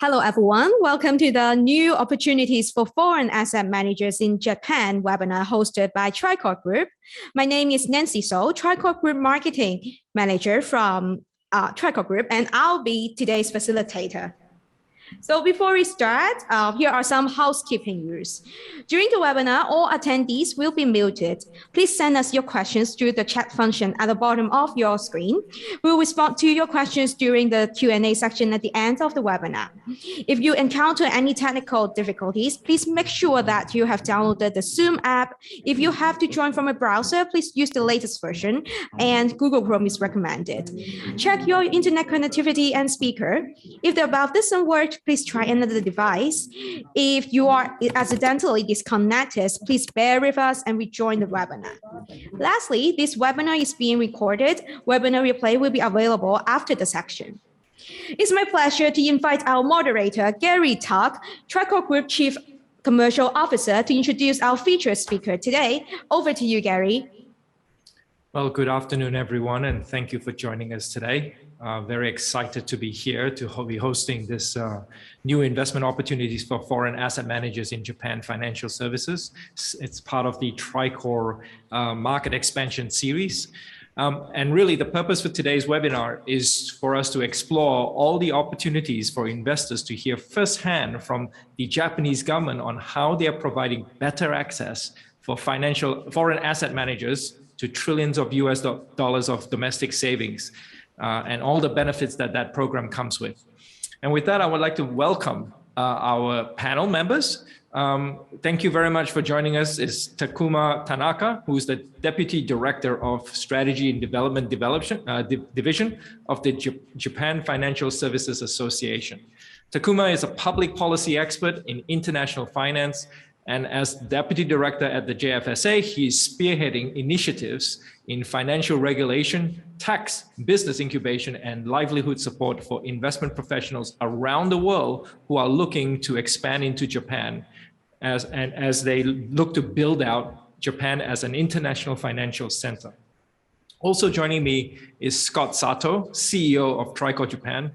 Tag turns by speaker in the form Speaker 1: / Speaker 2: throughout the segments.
Speaker 1: Hello, everyone. Welcome to the New Opportunities for Foreign Asset Managers in Japan webinar hosted by Tricor Group. My name is Nancy So, Tricor Group Marketing Manager from Tricor Group, and I'll be today's facilitator. So before we start, here are some housekeeping rules. During the webinar, all attendees will be muted. Please send us your questions through the chat function at the bottom of your screen. We'll respond to your questions during the Q&A section at the end of the webinar. If you encounter any technical difficulties, please make sure that you have downloaded the Zoom app. If you have to join from a browser, please use the latest version, and Google Chrome is recommended. Check your internet connectivity and speaker. If the above doesn't work, please try another device. If you are accidentally disconnected, please bear with us and rejoin the webinar. Lastly, this webinar is being recorded. Webinar replay will be available after the section. It's my pleasure to invite our moderator, Gary Tuck, Tricor Group Chief Commercial Officer, to introduce our featured speaker today. Over to you, Gary.
Speaker 2: Well, good afternoon, everyone, and thank you for joining us today. Very excited to be here to be hosting this new investment opportunities for foreign asset managers in Japan financial services. It's part of the Tricor market expansion series. And really the purpose for today's webinar is for us to explore all the opportunities for investors to hear firsthand from the Japanese government on how they are providing better access for foreign asset managers to trillions of US dollars of domestic savings and all the benefits that that program comes with. And with that, I would like to welcome our panel members. Thank you very much for joining us. Is Takuma Tanaka, who's the Deputy Director of Strategy and Development Division of the Japan Financial Services Association. Takuma is a public policy expert in international finance, and as Deputy Director at the JFSA, he's spearheading initiatives in financial regulation, tax, business incubation, and livelihood support for investment professionals around the world who are looking to expand into Japan as they look to build out Japan as an international financial center. Also joining me is Scott Sato, CEO of Tricor Japan,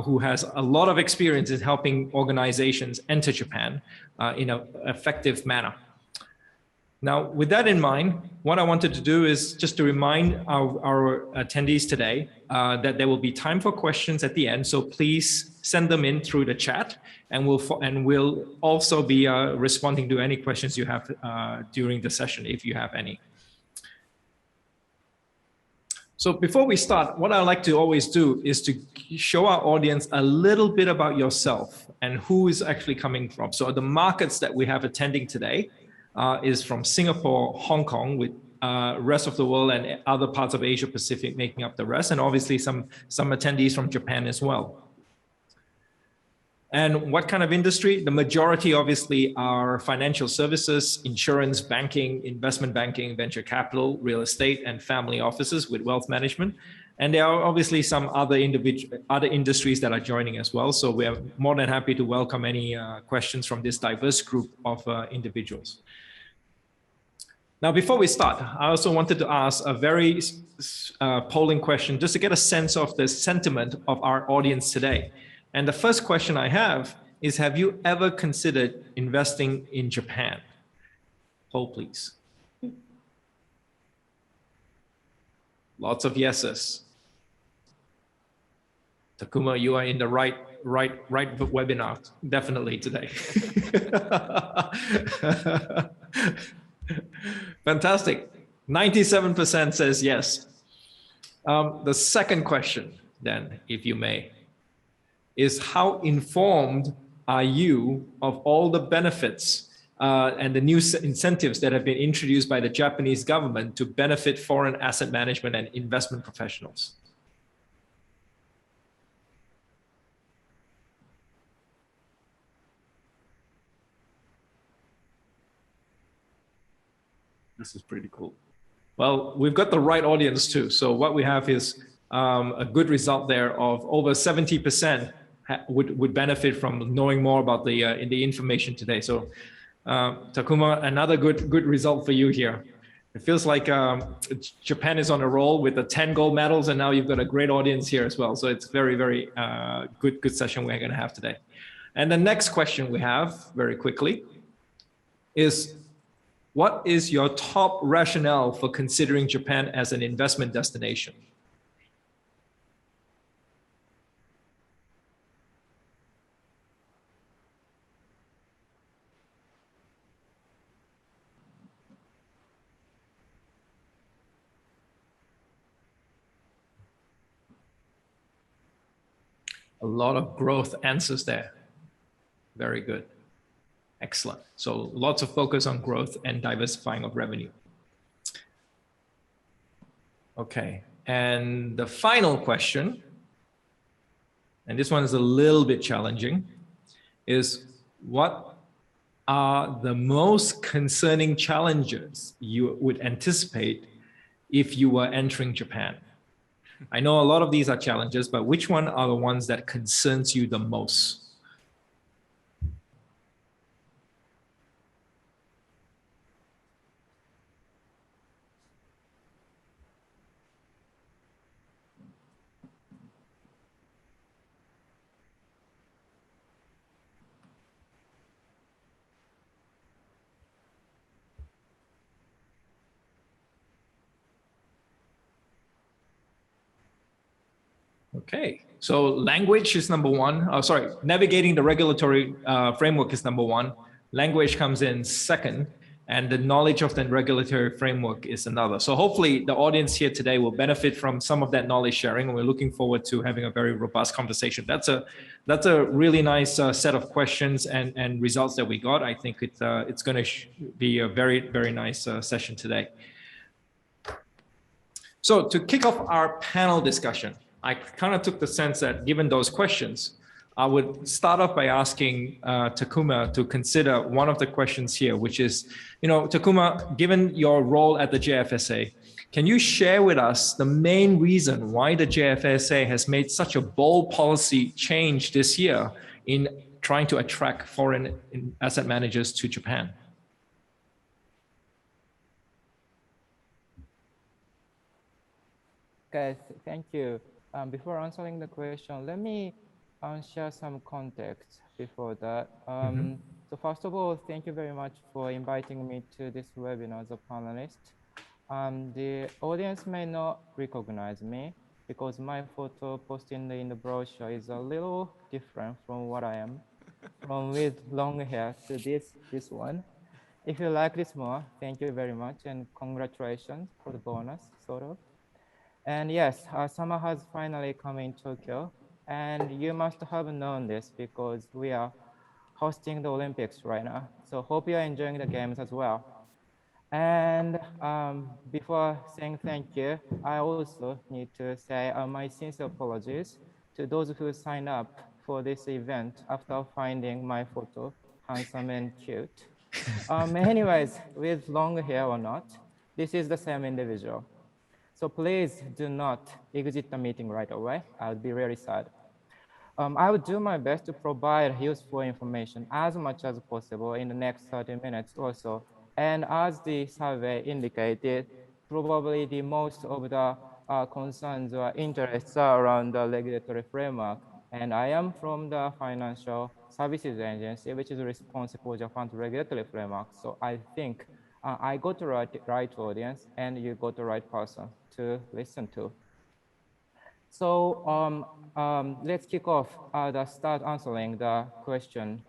Speaker 2: who has a lot of experience in helping organizations enter Japan in an effective manner. Now, with that in mind, what I wanted to do is just to remind our attendees today that there will be time for questions at the end. So please send them in through the chat, and we'll also be responding to any questions you have during the session, if you have any. So before we start, what I like to always do is to show our audience a little bit about yourself and who is actually coming from. So the markets that we have attending today is from Singapore, Hong Kong, with rest of the world and other parts of Asia Pacific making up the rest, and obviously some attendees from Japan as well. And what kind of industry? The majority obviously are financial services, insurance, banking, investment banking, venture capital, real estate, and family offices with wealth management. And there are obviously some other industries that are joining as well. So we are more than happy to welcome any questions from this diverse group of individuals. Now, before we start, I also wanted to ask a very polling question just to get a sense of the sentiment of our audience today. And the first question I have is, have you ever considered investing in Japan? Poll, please. Lots of yeses. Takuma, you are in the right webinar, definitely today. Fantastic. 97% says yes. The second question, then, if you may, is how informed are you of all the benefits and the new incentives that have been introduced by the Japanese government to benefit foreign asset management and investment professionals? This is pretty cool. Well, we've got the right audience too. So what we have is a good result there of over 70% would benefit from knowing more about the information today. So Takuma, another good result for you here. It feels like Japan is on a roll with the 10 gold medals, and now you've got a great audience here as well. So it's very, very good session we're going to have today. And the next question we have very quickly is, what is your top rationale for considering Japan as an investment destination? A lot of growth answers there. Very good. Excellent. So lots of focus on growth and diversifying of revenue. Okay. And the final question, and this one is a little bit challenging, is what are the most concerning challenges you would anticipate if you were entering Japan? I know a lot of these are challenges, but which one are the ones that concerns you the most? Okay, so language is number one. Oh, sorry, navigating the regulatory framework is number one. Language comes in second, and the knowledge of the regulatory framework is another. So hopefully the audience here today will benefit from some of that knowledge sharing, and we're looking forward to having a very robust conversation. That's a really nice set of questions and results that we got. I think it's going to be a very, very nice session today. So to kick off our panel discussion, I kind of took the sense that given those questions, I would start off by asking Takuma to consider one of the questions here, which is, Takuma, given your role at the JFSA, can you share with us the main reason why the JFSA has made such a bold policy change this year in trying to attract foreign asset managers to Japan?
Speaker 3: Okay, thank you. Before answering the question, let me share some context before that. So first of all, thank you very much for inviting me to this webinar as a panelist. The audience may not recognize me because my photo posted in the brochure is a little different from what I am, from with long hair to this one. If you like this more, thank you very much and congratulations for the bonus, sort of. And yes, summer has finally come in Tokyo, and you must have known this because we are hosting the Olympics right now. So hope you're enjoying the games as well. And before saying thank you, I also need to say my sincere apologies to those who signed up for this event after finding my photo handsome and cute. Anyways, with long hair or not, this is the same individual. So please do not exit the meeting right away. I would be really sad. I would do my best to provide useful information as much as possible in the next 30 minutes or so. And as the survey indicated, probably the most of the concerns or interests are around the regulatory framework. And I am from the Financial Services Agency, which is responsible for Japan's regulatory framework. So I think I got the right audience and you got the right person to listen to. So let's kick off start answering the question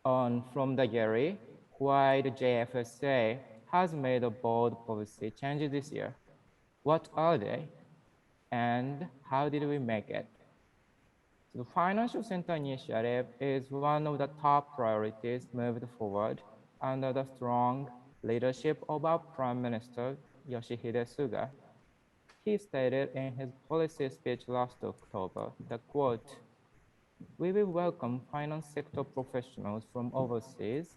Speaker 3: from the Gary, why the JFSA has made a bold policy changes this year. What are they and how did we make it? The Financial Center Initiative is one of the top priorities moved forward under the strong leadership of our Prime Minister, Yoshihide Suga. He stated in his policy speech last October that, quote, "We will welcome finance sector professionals from overseas,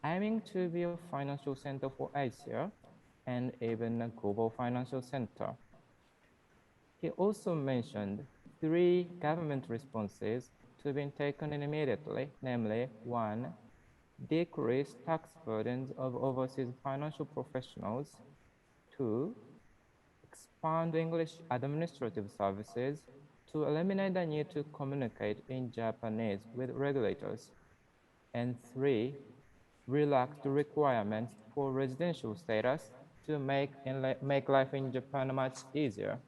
Speaker 3: aiming to be a financial center for Asia and even a global financial center." He also mentioned 3 government responses to be taken immediately, namely 1, decrease tax burdens of overseas financial professionals, 2, expand English administrative services to eliminate the need to communicate in Japanese with regulators. And 3, relax the requirements for residential status to make life in Japan much easier.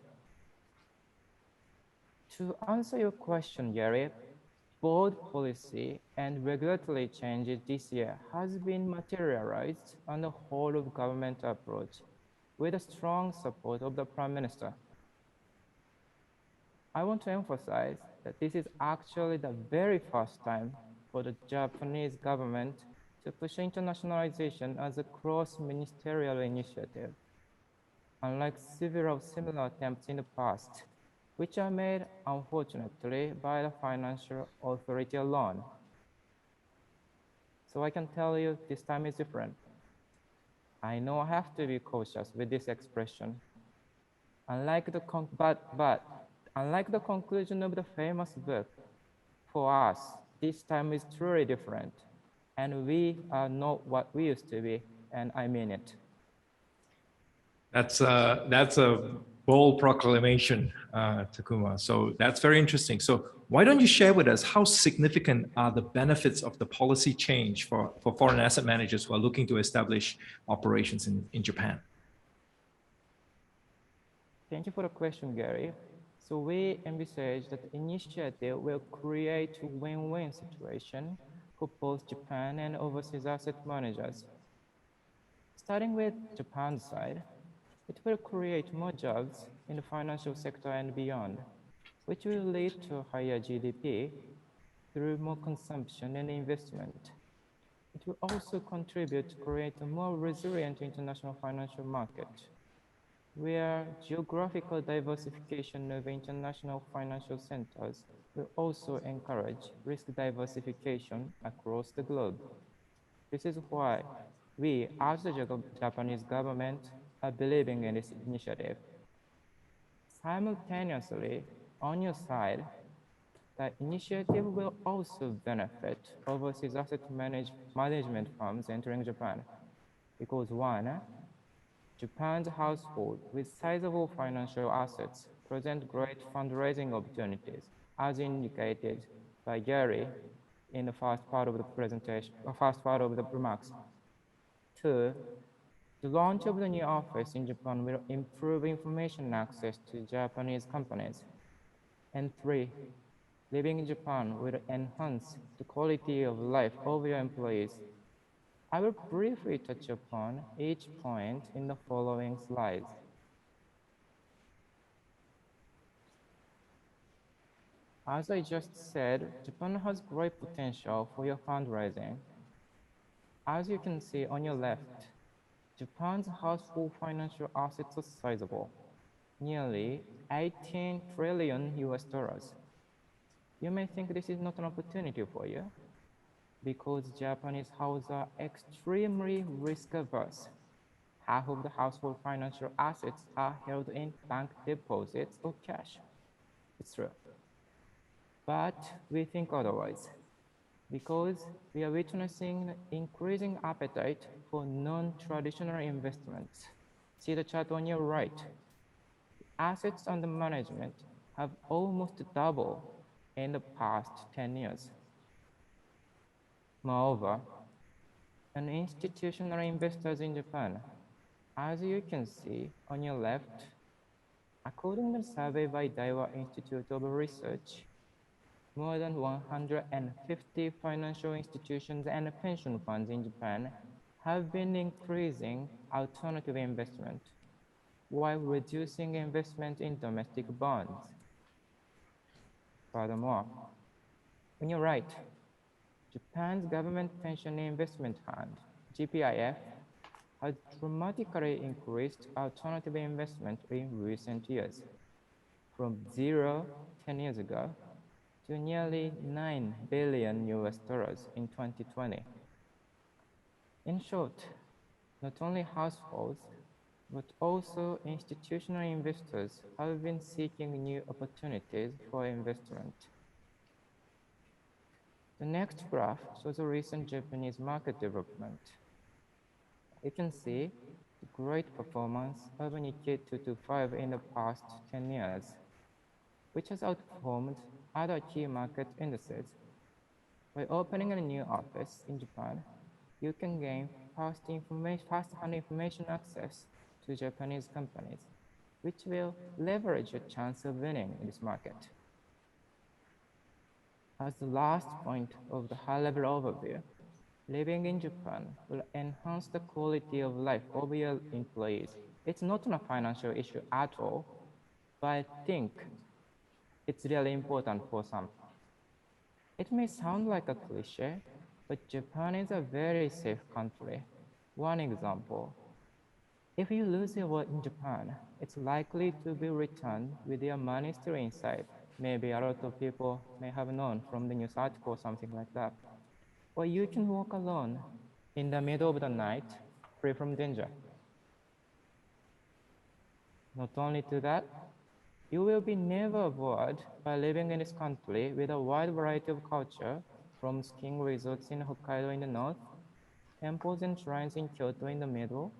Speaker 3: To answer your question, Gary, bold policy and regulatory changes this year has been materialized on the whole of government approach with the strong support of the Prime Minister. I want to emphasize that this is actually the very first time for the Japanese government to push internationalization as a cross-ministerial initiative, unlike several similar attempts in the past, which are made, unfortunately, by the financial authority alone. So I can tell you this time is different. I know I have to be cautious with this expression. Unlike the conclusion of the famous book, for us, this time is truly different, and we are not what we used to be, and I mean it.
Speaker 2: That's a bold proclamation, Takuma. So that's very interesting. So why don't you share with us how significant are the benefits of the policy change for foreign asset managers who are looking to establish operations in Japan?
Speaker 3: Thank you for the question, Gary. So we envisage that the initiative will create a win-win situation for both Japan and overseas asset managers. Starting with Japan's side, it will create more jobs in the financial sector and beyond, which will lead to higher GDP through more consumption and investment. It will also contribute to create a more resilient international financial market, where geographical diversification of international financial centers will also encourage risk diversification across the globe. This is why we, as the Japanese government, are believing in this initiative. Simultaneously, on your side, the initiative will also benefit overseas asset management firms entering Japan, because one, Japan's households with sizable financial assets present great fundraising opportunities, as indicated by Gary in the first part of the presentation, first part of the remarks. Two, the launch of the new office in Japan will improve information access to Japanese companies. And three, living in Japan will enhance the quality of life of your employees. I will briefly touch upon each point in the following slides. As I just said, Japan has great potential for your fundraising. As you can see on your left, Japan's household financial assets are sizable, nearly 18 trillion US dollars. You may think this is not an opportunity for you, because Japanese households are extremely risk averse. Half of the household financial assets are held in bank deposits or cash. It's true. But we think otherwise, because we are witnessing increasing appetite for non-traditional investments. See the chart on your right. Assets under management have almost doubled in the past 10 years. Moreover, institutional investors in Japan, as you can see on your left, according to a survey by Daiwa Institute of Research, more than 150 financial institutions and pension funds in Japan have been increasing alternative investment while reducing investment in domestic bonds. Furthermore, on your right, Japan's Government Pension Investment Fund, GPIF, has dramatically increased alternative investment in recent years, from 0 10 years ago to nearly 9 billion US dollars in 2020. In short, not only households, but also institutional investors have been seeking new opportunities for investment. The next graph shows a recent Japanese market development. You can see the great performance of Nikkei 225 in the past 10 years, which has outperformed other key market indices. By opening a new office in Japan, you can gain first-hand information access to Japanese companies, which will leverage your chance of winning in this market. As the last point of the high-level overview, living in Japan will enhance the quality of life of your employees. It's not a financial issue at all, but I think it's really important for some. It may sound like a cliche, but Japan is a very safe country. One example, if you lose your wallet in Japan, it's likely to be returned with your money still inside. Maybe a lot of people may have known from the news article or something like that. Or you can walk alone in the middle of the night, free from danger. Not only to that, you will be never bored by living in this country with a wide variety of culture, from skiing resorts in Hokkaido in the north, temples and shrines in Kyoto in the middle,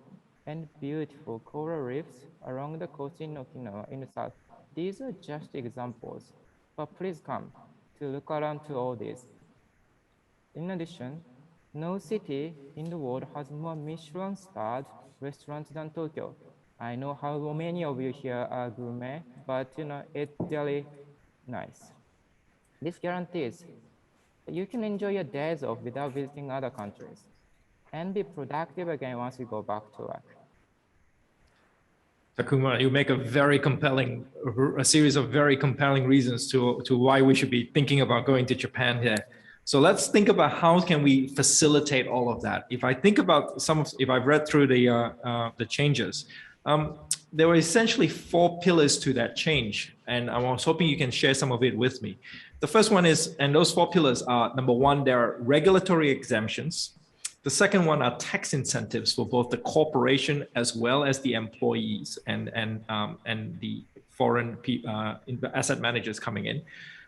Speaker 3: and beautiful coral reefs along the coast in Okinawa in the south. These are just examples, but please come to look around to all these. In addition, no city in the world has more Michelin-starred restaurants than Tokyo. I know how many of you here are gourmet, but it's really nice. This guarantees that you can enjoy your days off without visiting other countries and be productive again once you go back to work.
Speaker 2: Takuma, you make a series of very compelling reasons to why we should be thinking about going to Japan here. So let's think about how can we facilitate all of that. If I think about if I've read through the changes, there were essentially 4 pillars to that change, and I was hoping you can share some of it with me. The first one is, and those 4 pillars are, number one, there are regulatory exemptions. The second one are tax incentives for both the corporation as well as the employees and the foreign asset managers coming in.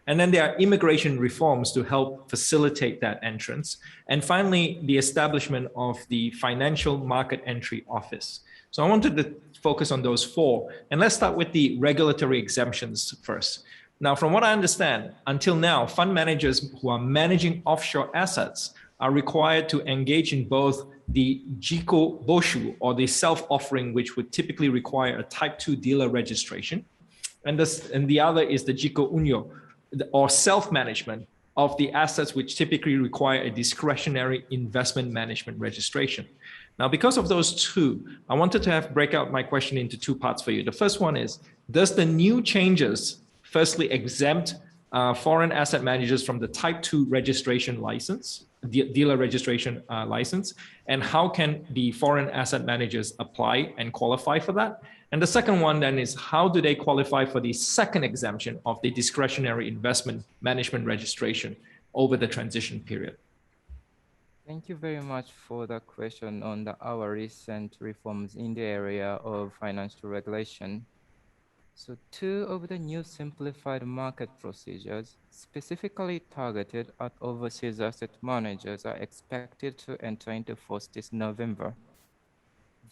Speaker 2: And then there are immigration reforms to help facilitate that entrance. And finally, the establishment of the Financial Market Entry Office. So I wanted to focus on those 4. And let's start with the regulatory exemptions first. Now, from what I understand, until now, fund managers who are managing offshore assets are required to engage in both the Jiko Boshu, or the self-offering, which would typically require a Type 2 dealer registration. And the other is the Jiko Unyo, or self-management of the assets, which typically require a discretionary investment management registration. Now, because of those 2, I wanted to break out my question into 2 parts for you. The first one is, does the new changes firstly exempt foreign asset managers from the Type 2 registration license, dealer registration license, and how can the foreign asset managers apply and qualify for that? And the second one then is, how do they qualify for the second exemption of the discretionary investment management registration over the transition period?
Speaker 3: Thank you very much for the question on our recent reforms in the area of financial regulation. So 2 of the new simplified market procedures specifically targeted at overseas asset managers are expected to enter into force this November.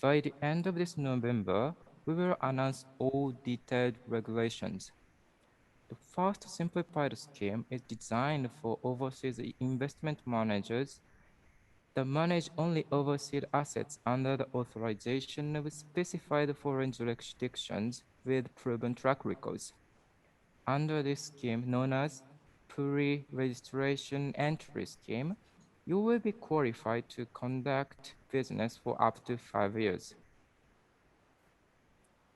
Speaker 3: By the end of this November, we will announce all detailed regulations. The first simplified scheme is designed for overseas investment managers that manage only overseas assets under the authorization of specified foreign jurisdictions with proven track records. Under this scheme, known as Pre-Registration Entry Scheme, you will be qualified to conduct business for up to 5 years.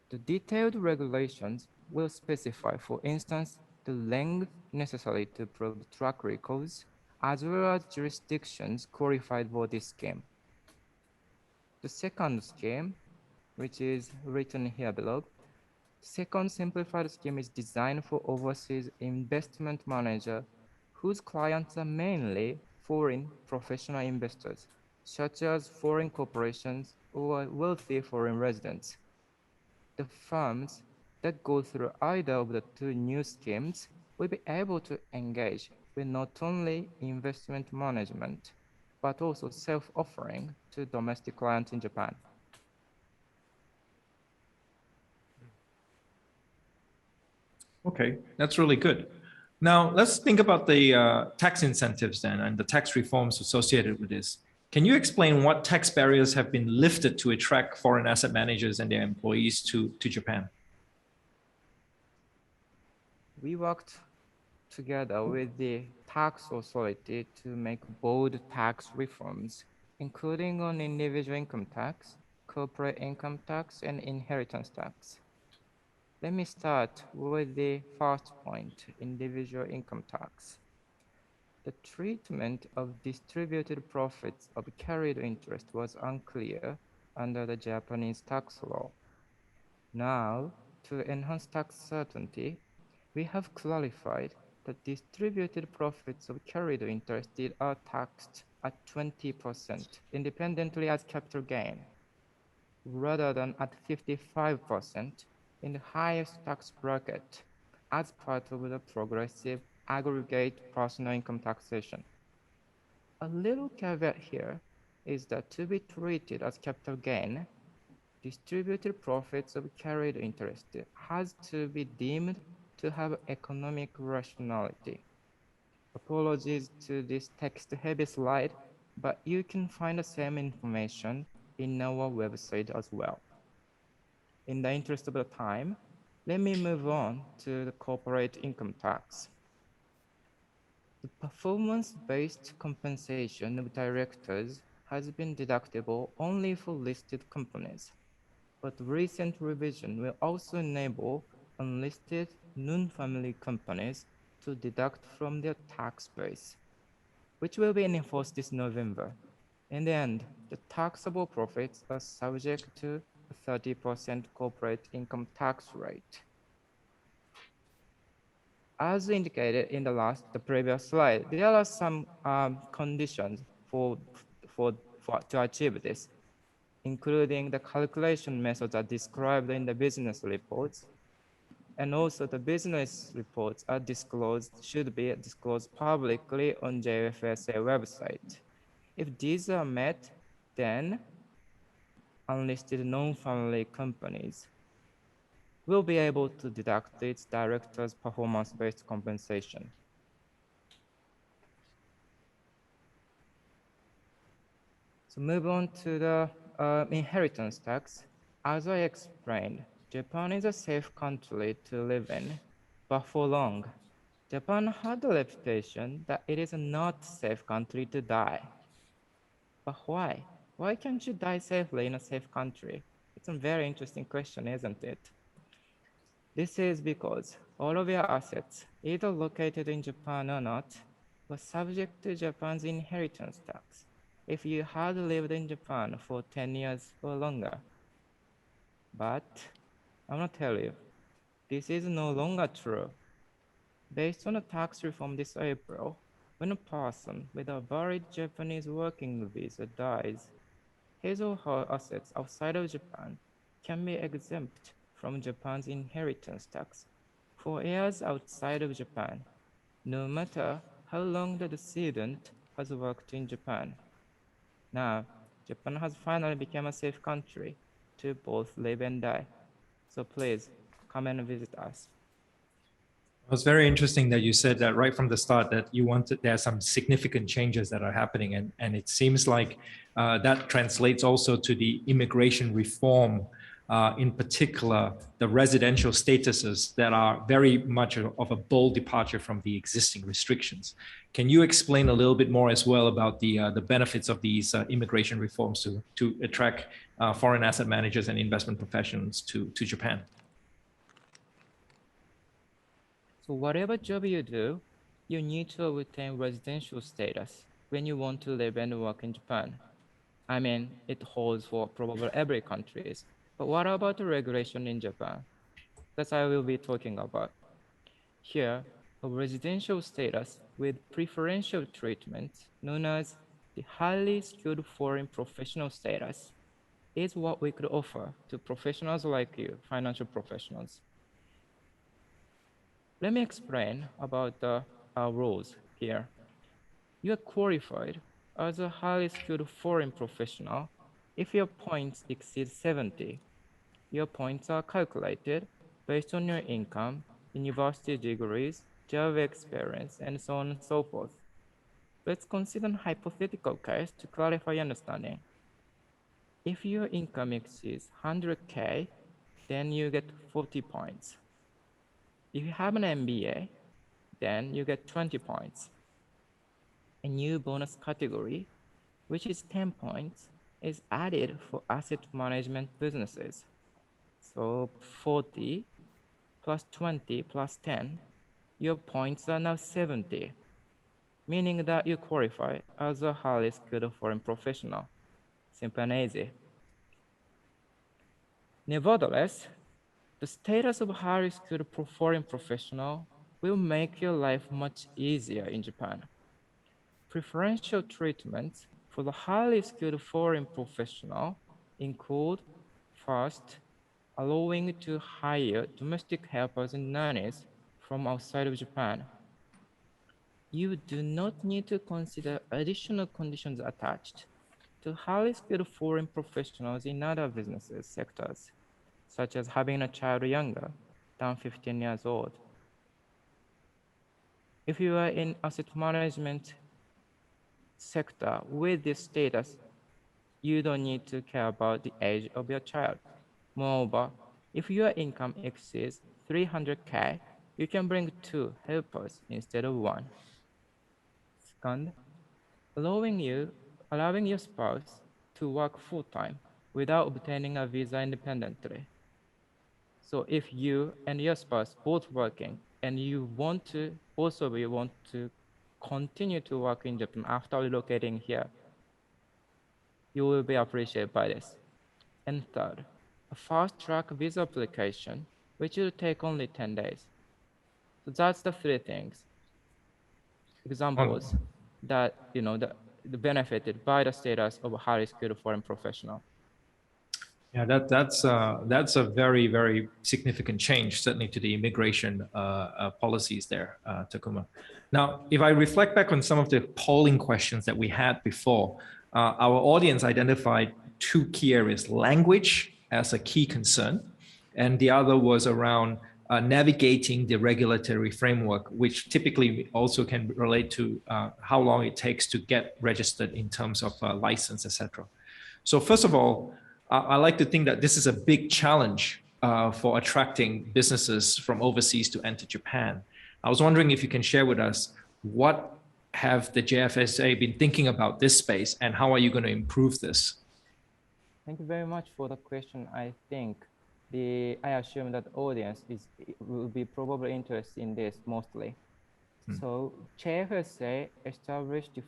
Speaker 3: The detailed regulations will specify, for instance, the length necessary to prove track records, as well as jurisdictions qualified for this scheme. The second scheme, which is written here below, the second simplified scheme is designed for overseas investment managers whose clients are mainly foreign professional investors, such as foreign corporations or wealthy foreign residents. The firms that go through either of the 2 new schemes will be able to engage with not only investment management, but also self-offering to domestic clients in Japan.
Speaker 2: Okay, that's really good. Now, let's think about the tax incentives then and the tax reforms associated with this. Can you explain what tax barriers have been lifted to attract foreign asset managers and their employees to Japan?
Speaker 3: We worked together with the tax authority to make bold tax reforms, including on individual income tax, corporate income tax, and inheritance tax. Let me start with the first point, individual income tax. The treatment of distributed profits of carried interest was unclear under the Japanese tax law. Now, to enhance tax certainty, we have clarified that distributed profits of carried interest are taxed at 20% independently as capital gain, rather than at 55% in the highest tax bracket as part of the progressive aggregate personal income taxation. A little caveat here is that to be treated as capital gain, distributed profits of carried interest has to be deemed to have economic rationality. Apologies to this text-heavy slide, but you can find the same information in our website as well. In the interest of the time, let me move on to the corporate income tax. The performance-based compensation of directors has been deductible only for listed companies, but recent revision will also enable unlisted non-family companies to deduct from their tax base, which will be enforced this November. In the end, the taxable profits are subject to a 30% corporate income tax rate. As indicated in the previous slide, there are some conditions to achieve this, including the calculation methods are described in the business reports, and also the business reports are should be disclosed publicly on JFSA website. If these are met, then unlisted non-family companies will be able to deduct its directors' performance-based compensation. So move on to the inheritance tax. As I explained, Japan is a safe country to live in, but for long, Japan had a reputation that it is not a safe country to die. But why? Why can't you die safely in a safe country? It's a very interesting question, isn't it? This is because all of your assets, either located in Japan or not, were subject to Japan's inheritance tax if you had lived in Japan for 10 years or longer. But I'm gonna tell you, this is no longer true. Based on a tax reform this April, when a person with a valid Japanese working visa dies, his or her assets outside of Japan can be exempt from Japan's inheritance tax for heirs outside of Japan, no matter how long the decedent has worked in Japan. Now, Japan has finally become a safe country to both live and die. So please, come and visit us.
Speaker 2: It was very interesting that you said that right from the start that there are some significant changes that are happening, and it seems like that translates also to the immigration reform, in particular the residential statuses that are very much of a bold departure from the existing restrictions. Can you explain a little bit more as well about the benefits of these immigration reforms to attract foreign asset managers and investment professionals to Japan?
Speaker 3: So whatever job you do, you need to obtain residential status when you want to live and work in Japan. I mean, it holds for probably every country. But what about the regulation in Japan? That's what I will be talking about. Here, a residential status with preferential treatment, known as the highly skilled foreign professional status, is what we could offer to professionals like you, financial professionals. Let me explain about the rules here. You are qualified as a highly skilled foreign professional if your points exceed 70. Your points are calculated based on your income university degrees, job experience, and so on and so forth. Let's consider a hypothetical case to clarify understanding. If your income exceeds 100K, then you get 40 points. If you have an MBA, then you get 20 points. A new bonus category, which is 10 points, is added for asset management businesses. So 40 plus 20 plus 10, your points are now 70, meaning that you qualify as a highly skilled foreign professional. Simple and easy. Nevertheless, the status of highly skilled foreign professional will make your life much easier in Japan. Preferential treatments for the highly skilled foreign professional include, first, allowing to hire domestic helpers and nannies from outside of Japan. You do not need to consider additional conditions attached to highly skilled foreign professionals in other businesses sectors, such as having a child younger than 15 years old. If you are in asset management sector with this status, you don't need to care about the age of your child. Moreover, if your income exceeds 300K, you can bring 2 helpers instead of 1. Second, allowing your spouse to work full-time without obtaining a visa independently. So if you and your spouse both working and both of you want to continue to work in Japan after relocating here, you will be appreciated by this. And third, a fast-track visa application, which will take only 10 days. So that's the 3 things, examples that, the benefited by the status of a highly skilled foreign professional.
Speaker 2: Yeah, that's a very, very significant change, certainly to the immigration policies there, Takuma. Now, if I reflect back on some of the polling questions that we had before, our audience identified 2 key areas: language as a key concern, and the other was around navigating the regulatory framework, which typically also can relate to how long it takes to get registered in terms of license, etc. So first of all, I like to think that this is a big challenge for attracting businesses from overseas to enter Japan. I was wondering if you can share with us, what have the JFSA been thinking about this space, and how are you going to improve this?
Speaker 3: Thank you very much for the question. I think I assume that the audience will be probably interested in this mostly. So JFSA established the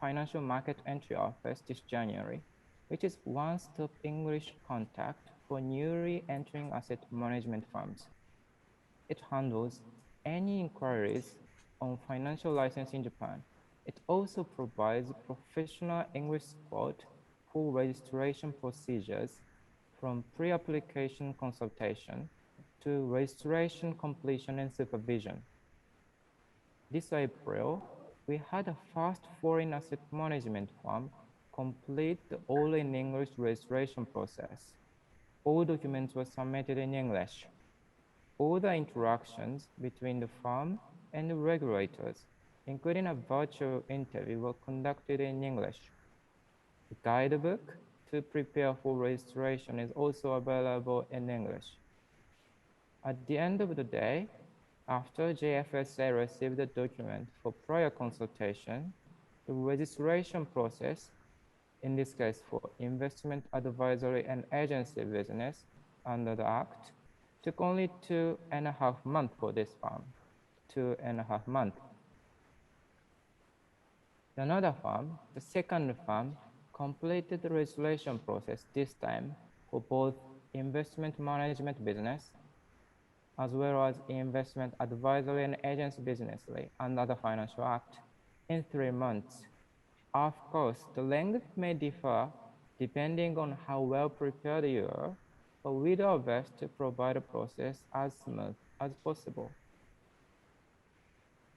Speaker 3: financial market entry office this January, which is one-stop English contact for newly entering asset management firms. It handles any inquiries on financial license in Japan. It also provides professional English support for registration procedures, from pre-application consultation to registration completion and supervision. This April, we had a first foreign asset management firm complete the all-in-English registration process. All documents were submitted in English. All the interactions between the firm and the regulators, including a virtual interview, were conducted in English. The guidebook to prepare for registration is also available in English. At the end of the day, after JFSA received the document for prior consultation, the registration process, in this case for investment advisory and agency business under the Act, took only 2.5 months for this firm, 2.5 months. Another firm, the second firm, completed the registration process this time for both investment management business as well as investment advisory and agency business under the Financial Act in 3 months. Of course, the length may differ depending on how well prepared you are, but we do our best to provide a process as smooth as possible.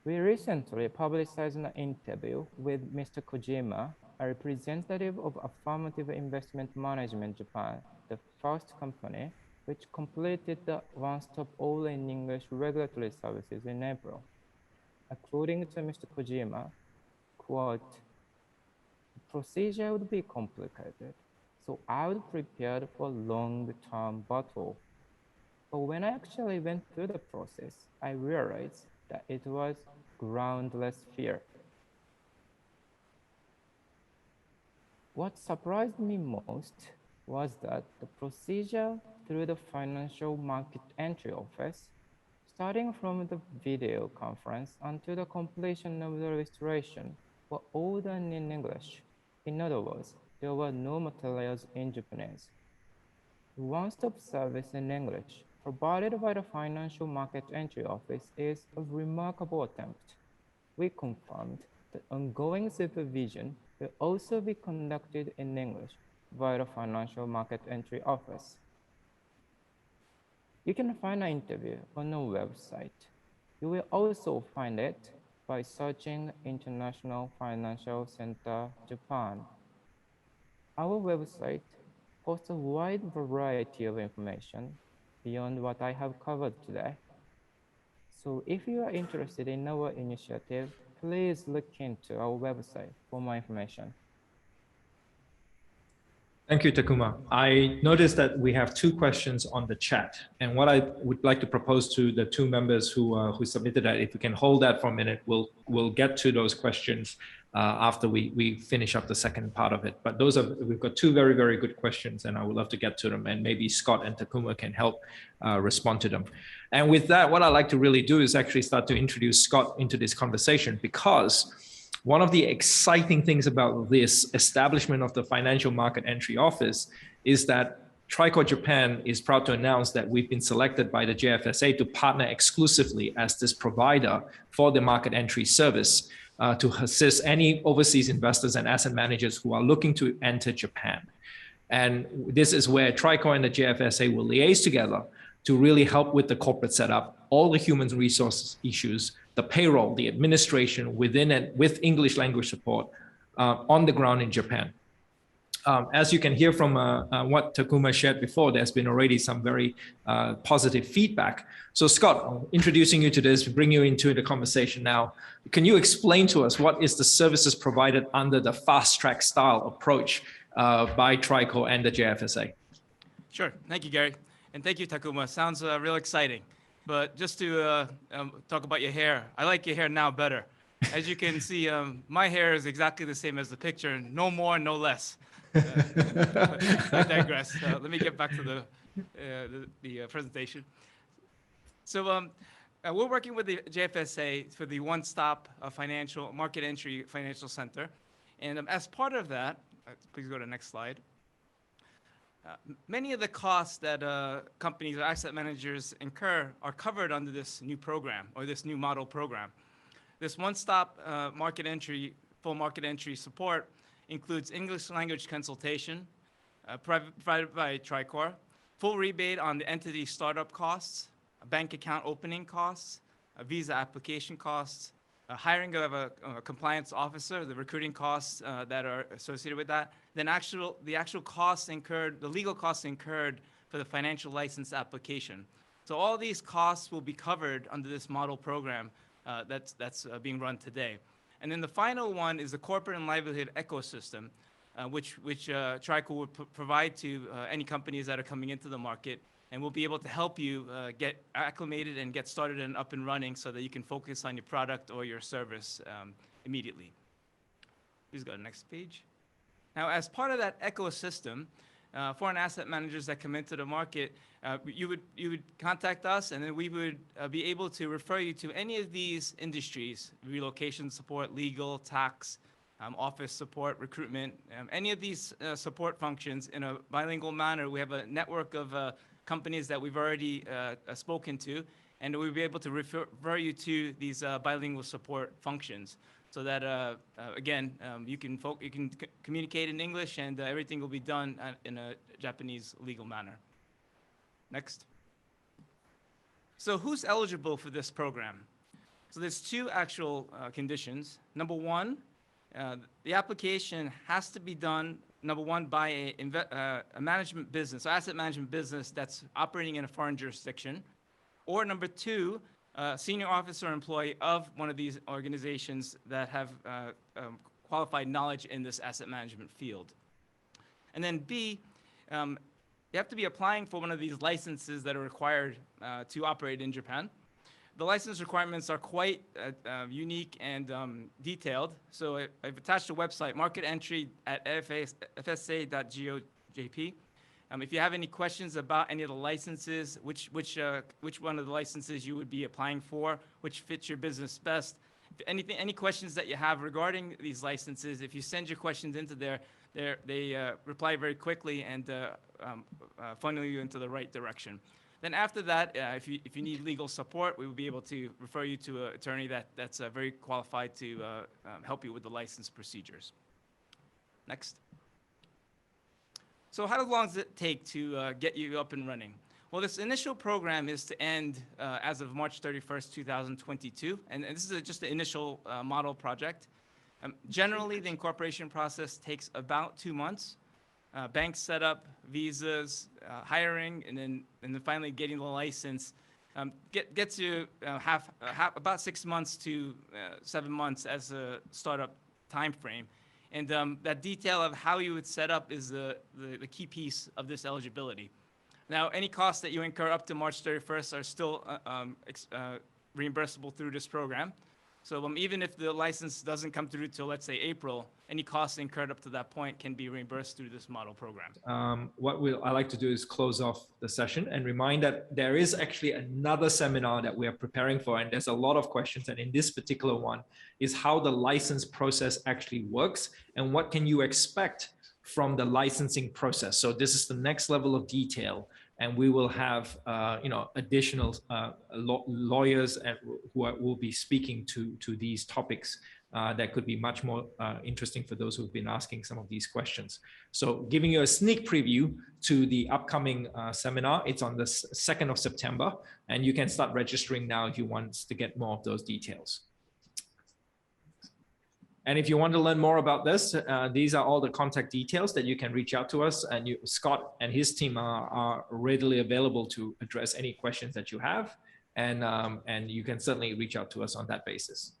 Speaker 3: We recently publicized an interview with Mr. Kojima, a representative of Affirmative Investment Management Japan, the first company which completed the one-stop all-in-English regulatory services in April. According to Mr. Kojima, quote, "The procedure would be complicated, so I would prepare for long-term battle. But when I actually went through the process, I realized that it was groundless fear. What surprised me most was that the procedure through the Financial Market Entry Office, starting from the video conference until the completion of the registration, were all done in English. In other words, there were no materials in Japanese. The one-stop service in English provided by the Financial Market Entry Office is a remarkable attempt. We confirmed that ongoing supervision will also be conducted in English via the Financial Market Entry Office. You can find an interview on our website. You will also find it by searching International Financial Center Japan. Our website hosts a wide variety of information beyond what I have covered today. So if you are interested in our initiative, please look into our website for more information.
Speaker 2: Thank you, Takuma. I noticed that we have two questions on the chat, and what I would like to propose to the two members who submitted that, if we can hold that for a minute, we'll get to those questions after we finish up the second part of it. But we've got two very, very good questions, and I would love to get to them, and maybe Scott and Takuma can help respond to them. And with that, what I'd like to really do is actually start to introduce Scott into this conversation, because one of the exciting things about this establishment of the Financial Market Entry Office is that Tricor Japan is proud to announce that we've been selected by the JFSA to partner exclusively as this provider for the market entry service to assist any overseas investors and asset managers who are looking to enter Japan. And this is where Tricor and the JFSA will liaise together to really help with the corporate setup, all the human resources issues, the payroll, the administration within and with English language support on the ground in Japan. As you can hear from what Takuma shared before, there's been already some very positive feedback. So Scott, introducing you to this, bring you into the conversation now. Can you explain to us what is the services provided under the fast track style approach by Tricor and the JFSA?
Speaker 4: Sure, thank you, Gary. And thank you, Takuma. Sounds real exciting. But just to talk about your hair, I like your hair now better. As you can see, my hair is exactly the same as the picture, no more, no less. I digress. Let me get back to the presentation. So we're working with the JFSA for the one-stop financial market entry financial center. And as part of that, please go to the next slide. Many of the costs that companies or asset managers incur are covered under this new program or this new model program. This one-stop market entry, full market entry support includes English language consultation provided by Tricor, full rebate on the entity startup costs, bank account opening costs, visa application costs, hiring of a compliance officer, the recruiting costs that are associated with that, then the actual costs incurred, the legal costs incurred for the financial license application. So all these costs will be covered under this model program that's being run today. And then the final one is the corporate and livelihood ecosystem, which Tricor will provide to any companies that are coming into the market, and we'll be able to help you get acclimated and get started and up and running so that you can focus on your product or your service immediately. Please go to the next page. Now, as part of that ecosystem, foreign asset managers that come into the market, you would contact us, and then we would be able to refer you to any of these industries: relocation support, legal, tax, office support, recruitment, any of these support functions in a bilingual manner. We have a network of companies that we've already spoken to, and we'll be able to refer you to these bilingual support functions, so that again, you can communicate in English, and everything will be done in a Japanese legal manner. Next. So who's eligible for this program? So there's two actual conditions. Number one, the application has to be done number one, by a management business, asset management business that's operating in a foreign jurisdiction, or number two, a senior officer or employee of one of these organizations that have qualified knowledge in this asset management field. And then B, you have to be applying for one of these licenses that are required to operate in Japan. The license requirements are quite unique and detailed. So I've attached a website, market entry at fsa.go.jp. If you have any questions about any of the licenses, which one of the licenses you would be applying for, which fits your business best, any questions that you have regarding these licenses, if you send your questions into there, they reply very quickly and funnel you into the right direction. Then after that, if you need legal support, we will be able to refer you to an attorney that's very qualified to help you with the license procedures. Next. So how long does it take to get you up and running? Well, this initial program is to end as of March 31st, 2022. And this is just the initial model project. Generally, the incorporation process takes about 2 months. Bank setup, visas, hiring, and then finally getting the license gets you about 6 months to 7 months as a startup time frame. And that detail of how you would set up is the key piece of this eligibility. Now, any costs that you incur up to March 31st are still reimbursable through this program. So even if the license doesn't come through till, let's say, April, any costs incurred up to that point can be reimbursed through this model program.
Speaker 2: What I like to do is close off the session and remind that there is actually another seminar that we are preparing for, and there's a lot of questions. And in this particular one is how the license process actually works and what can you expect from the licensing process. So this is the next level of detail. And we will have, additional lawyers who will be speaking to these topics that could be much more interesting for those who've been asking some of these questions. So giving you a sneak preview to the upcoming seminar, it's on the 2nd of September, and you can start registering now if you want to get more of those details. And if you want to learn more about this, these are all the contact details that you can reach out to us, and Scott and his team are readily available to address any questions that you have. And you can certainly reach out to us on that basis.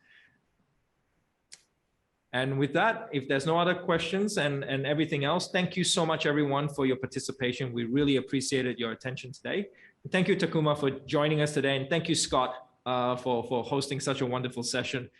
Speaker 2: And with that, if there's no other questions and everything else, thank you so much, everyone, for your participation. We really appreciated your attention today. Thank you, Takuma, for joining us today. And thank you, Scott, for hosting such a wonderful session.